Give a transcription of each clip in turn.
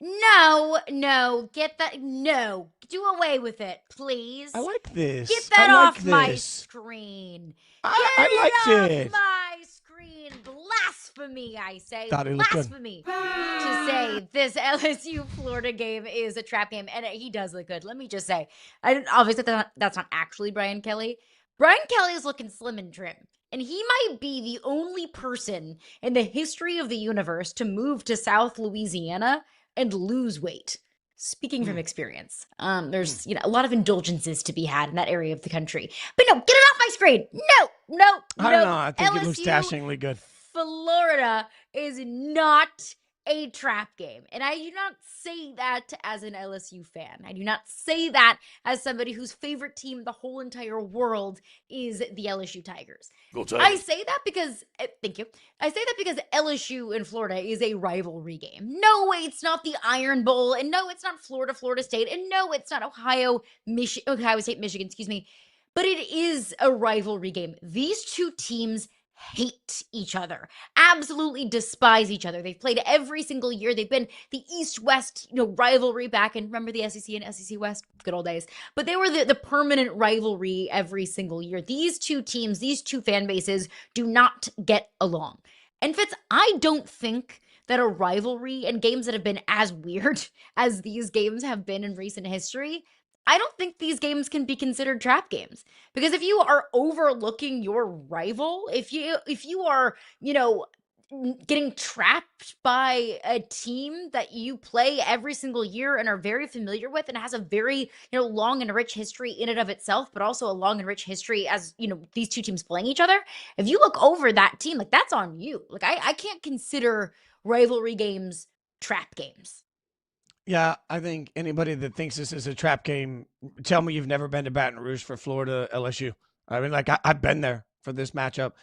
No, get that. No, do away with it, I please. like Get this. I that like off my this. screen. Get I it liked off it. my screen. Blasphemy, I say. Thought he looked good. Blasphemy to say this LSU Florida game is a trap game. And he does look good. Let me just say, obviously that's not actually Brian Kelly. Brian Kelly is looking slim and trim. And he might be the only person in the history of the universe to move to South Louisiana and lose weight. Speaking from experience, there's a lot of indulgences to be had in that area of the country. But no, get it off my screen. I don't No. know. I think it looks LSU, dashingly good. Florida is not a trap game. And I do not say that as an LSU fan. I do not say that as somebody whose favorite team in the whole entire world is the LSU Tigers. Go I Tigers. say that because, thank you. I say that because LSU and Florida is a rivalry game. No, it's not the Iron Bowl. And no, it's not Florida State. And no, it's not Ohio State, Michigan, excuse me. But it is a rivalry game. These two teams hate each other, absolutely despise each other. They've played every single year. They've been the East-West, rivalry back in, remember the SEC and SEC West? Good old days. But they were the permanent rivalry every single year. These two teams, these two fan bases do not get along. And Fitz, I don't think that a rivalry and games that have been as weird as these games have been in recent history, I don't think these games can be considered trap games. Because if you are overlooking your rival, if you are, getting trapped by a team that you play every single year and are very familiar with and has a very, long and rich history in and of itself, but also a long and rich history as, these two teams playing each other. If you look over that team, like that's on you. Like I can't consider rivalry games trap games. Yeah, I think anybody that thinks this is a trap game, tell me you've never been to Baton Rouge for Florida LSU. I mean, like I've been there for this matchup,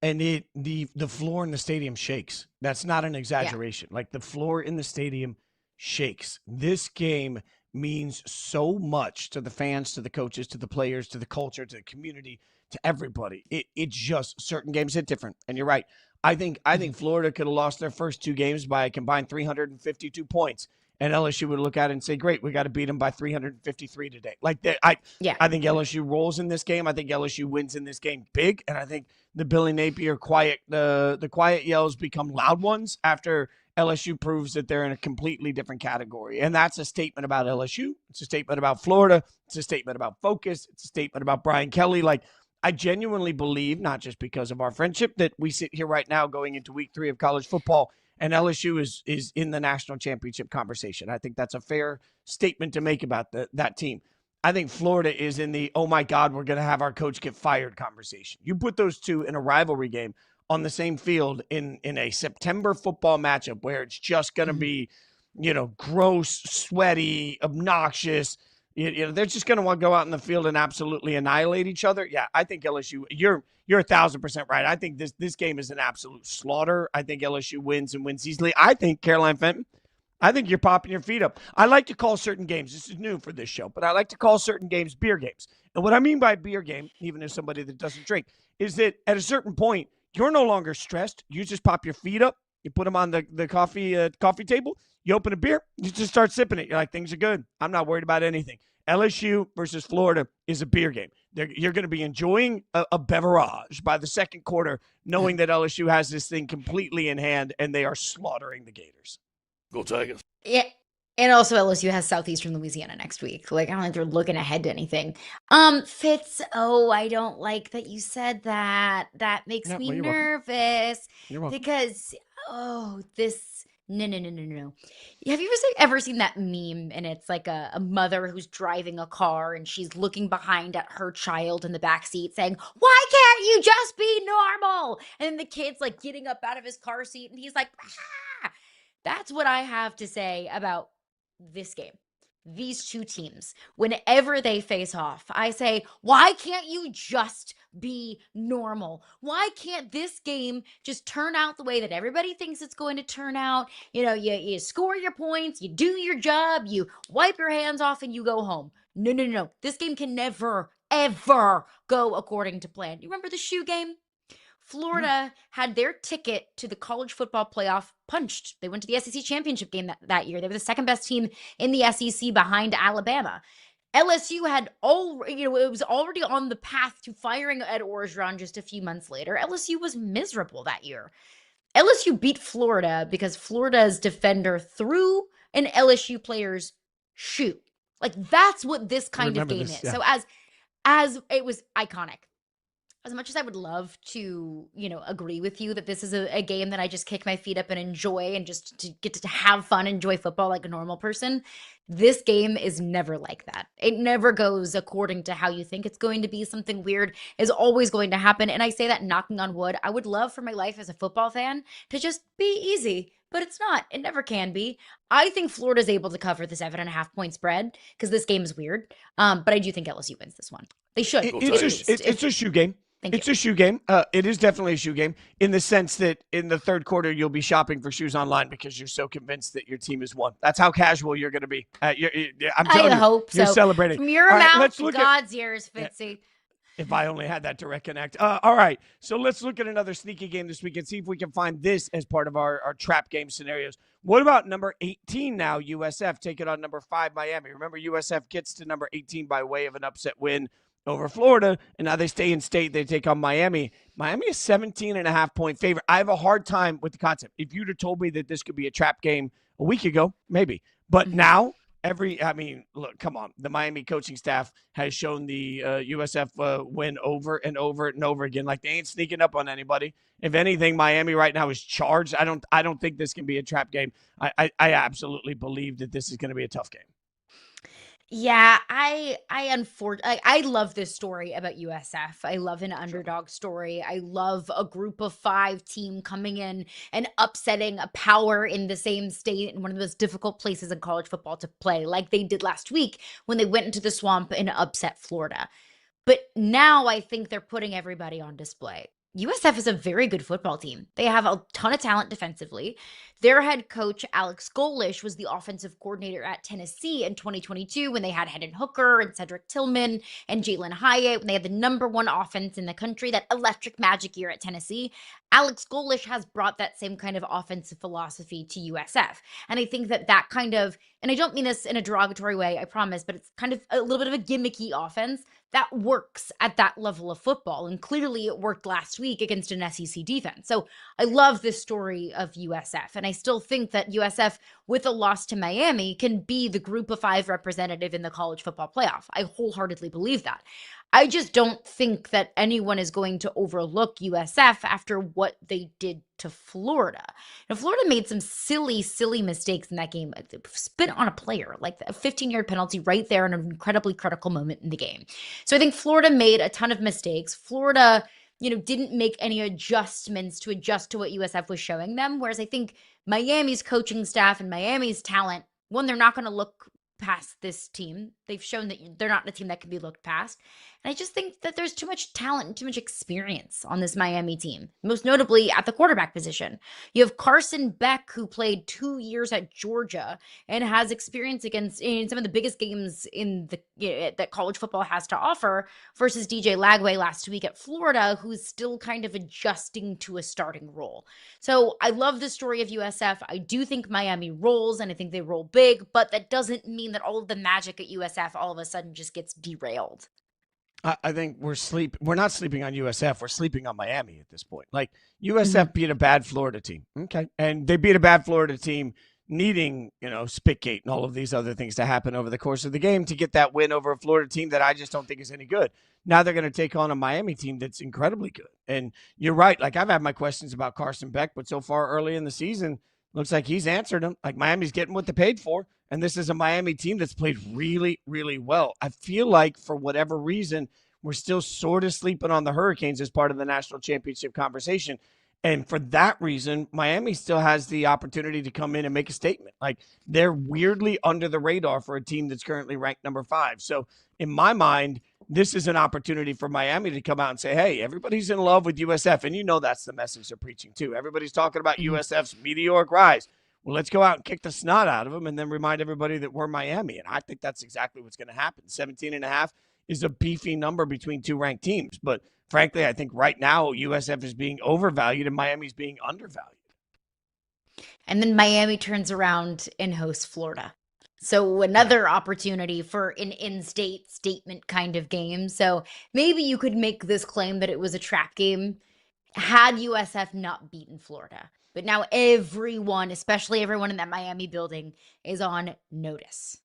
and the floor in the stadium shakes. That's not an Yeah. exaggeration. Like the floor in the stadium shakes. This game means so much to the fans, to the coaches, to the players, to the culture, to the community, to everybody. It just certain games hit different. And you're right. I think Florida could have lost their first two games by a combined 352 points. And LSU would look at it and say, great, we got to beat them by 353 today. Like Yeah. I think LSU rolls in this game. I think LSU wins in this game big. And I think the Billy Napier quiet, the quiet yells become loud ones after LSU proves that they're in a completely different category. And that's a statement about LSU. It's a statement about Florida. It's a statement about focus. It's a statement about Brian Kelly. Like, I genuinely believe, not just because of our friendship, that we sit here right now going into week 3 of college football and LSU is in the national championship conversation. I think that's a fair statement to make about that team. I think Florida is in the, oh my God, we're going to have our coach get fired conversation. You put those two in a rivalry game on the same field in a September football matchup where it's just going to be, gross, sweaty, obnoxious. They're just going to want to go out in the field and absolutely annihilate each other. Yeah, I think LSU, you're 1,000% right. I think this game is an absolute slaughter. I think LSU wins and wins easily. I think Caroline Fenton, I think you're popping your feet up. I like to call certain games, this is new for this show, but I like to call certain games beer games. And what I mean by beer game, even as somebody that doesn't drink, is that at a certain point, you're no longer stressed. You just pop your feet up. You put them on the coffee table. You open a beer. You just start sipping it. You're like, things are good. I'm not worried about anything. LSU versus Florida is a beer game. You're going to be enjoying a beverage by the second quarter, knowing that LSU has this thing completely in hand and they are slaughtering the Gators. Go Tigers. Yeah. And also LSU has Southeastern Louisiana next week. Like, I don't think they're looking ahead to anything. Fitz, I don't like that you said that. That makes me you're welcome. nervous. You're welcome. Because, no. Have you ever seen that meme? And it's like a mother who's driving a car and she's looking behind at her child in the back seat saying, why can't you just be normal? And then the kid's like getting up out of his car seat and he's like, ah! That's what I have to say about this game. These two teams, whenever they face off, I say, why can't you just be normal? Why can't this game just turn out the way that everybody thinks it's going to turn out? You score your points, you do your job, you wipe your hands off, and you go home. No. This game can never, ever go according to plan. You remember the shoe game? Florida had their ticket to the college football playoff punched. They went to the SEC championship game that year. They were the second best team in the SEC behind Alabama. LSU had it was already on the path to firing Ed Orgeron just a few months later. LSU was miserable that year. LSU beat Florida because Florida's defender threw an LSU player's shoe. Like that's what this kind of game is. Yeah. So as it was iconic. As much as I would love to, agree with you that this is a game that I just kick my feet up and enjoy and just to get to have fun, enjoy football like a normal person, this game is never like that. It never goes according to how you think it's going to be. Something weird is always going to happen. And I say that knocking on wood. I would love for my life as a football fan to just be easy, but it's not. It never can be. I think Florida's able to cover the 7.5-point spread because this game is weird. But I do think LSU wins this one. They should. It's a shoe game. It's a shoe game. It is definitely a shoe game in the sense that in the third quarter, you'll be shopping for shoes online because you're so convinced that your team has won. That's how casual you're going to be. I'm telling you, hope you're so. celebrating. From your mouth to God's ears, Fitzy. If I only had that direct connect. All right. So let's look at another sneaky game this week and see if we can find this as part of our trap game scenarios. What about number 18 now, USF, taking on number 5, Miami? Remember, USF gets to number 18 by way of an upset win over Florida, and now they stay in state. They take on Miami. Miami is 17.5-point favorite. I have a hard time with the concept. If you'd have told me that this could be a trap game a week ago, maybe. But now, look, come on. The Miami coaching staff has shown the USF win over and over and over again. Like, they ain't sneaking up on anybody. If anything, Miami right now is charged. I don't think this can be a trap game. I absolutely believe that this is going to be a tough game. Yeah, I love this story about USF. I love an underdog story. I love a group of 5 team coming in and upsetting a power in the same state in one of the most difficult places in college football to play, like they did last week when they went into the swamp and upset Florida. But now I think they're putting everybody on display. USF is a very good football team. They have a ton of talent defensively. Their head coach, Alex Golish, was the offensive coordinator at Tennessee in 2022 when they had Hendon Hooker and Cedric Tillman and Jalen Hyatt, when they had the number 1 offense in the country, that electric magic year at Tennessee. Alex Golish has brought that same kind of offensive philosophy to USF. And I think that kind of, and I don't mean this in a derogatory way, I promise, but it's kind of a little bit of a gimmicky offense that works at that level of football. And clearly it worked last week against an SEC defense. So I love this story of USF. And I still think that USF, with a loss to Miami, can be the group of 5 representative in the college football playoff. I wholeheartedly believe that. I just don't think that anyone is going to overlook USF after what they did to Florida. Now, Florida made some silly mistakes in that game. Spit on a player, like a 15-yard penalty right there in an incredibly critical moment in the game. So I think Florida made a ton of mistakes. Florida, didn't make any adjustments to adjust to what USF was showing them. Whereas I think Miami's coaching staff and Miami's talent, one, they're not going to look past this team. They've shown that they're not a team that can be looked past. And I just think that there's too much talent and too much experience on this Miami team, most notably at the quarterback position. You have Carson Beck, who played 2 years at Georgia and has experience in some of the biggest games in that college football has to offer, versus DJ Lagway last week at Florida, who's still kind of adjusting to a starting role. So I love the story of USF. I do think Miami rolls, and I think they roll big, but that doesn't mean that all of the magic at USF all of a sudden just gets derailed. I think we're not sleeping on USF. We're sleeping on Miami at this point. Like, USF beat a bad Florida team. Okay. And they beat a bad Florida team needing, Spitgate and all of these other things to happen over the course of the game to get that win over a Florida team that I just don't think is any good. Now they're going to take on a Miami team that's incredibly good. And you're right. Like, I've had my questions about Carson Beck, but so far early in the season, looks like he's answered them. Like, Miami's getting what they paid for. And this is a Miami team that's played really, really well. I feel like, for whatever reason, we're still sort of sleeping on the Hurricanes as part of the national championship conversation. And for that reason, Miami still has the opportunity to come in and make a statement. Like, they're weirdly under the radar for a team that's currently ranked number 5. So in my mind, this is an opportunity for Miami to come out and say, hey, everybody's in love with USF. And that's the message they're preaching too. Everybody's talking about USF's meteoric rise. Well, let's go out and kick the snot out of them and then remind everybody that we're Miami. And I think that's exactly what's going to happen. 17.5 is a beefy number between 2 ranked teams. But frankly, I think right now USF is being overvalued and Miami's being undervalued. And then Miami turns around and hosts Florida. So another opportunity for an in-state statement kind of game. So maybe you could make this claim that it was a trap game had USF not beaten Florida. But now everyone, especially everyone in that Miami building, is on notice.